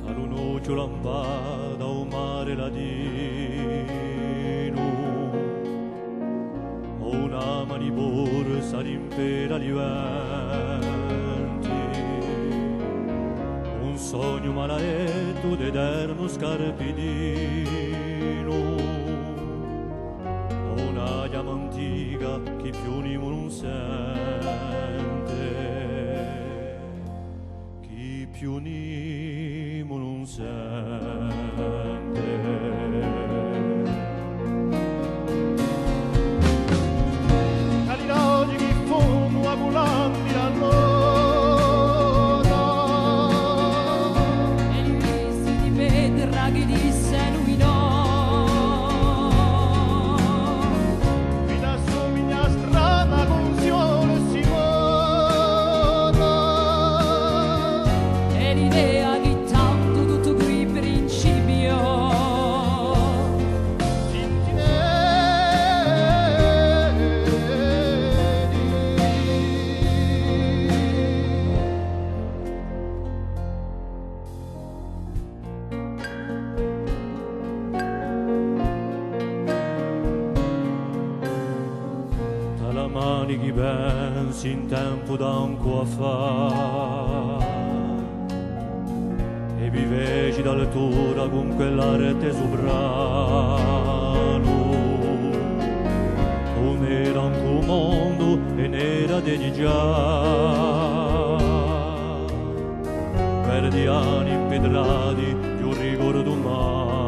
all'unocchio lampada o mare ladino o una mani borsa d'impera di venti un sogno maledetto d'eterno scarpidino o una diamantica che più nimo non sente chi più nimo non sente. Caliroggi che fumo ambulanti allora e li visi di pedra che disse lui no. mi da somiglia strana consione Simona E l'idea che tanto tutto qui principio Dalla mani chi pensi in tempo d'anco fa e viveci dall'altura con quella rete soprano non era un mondo e n'era di già perdiani impedrati di un ricordo umano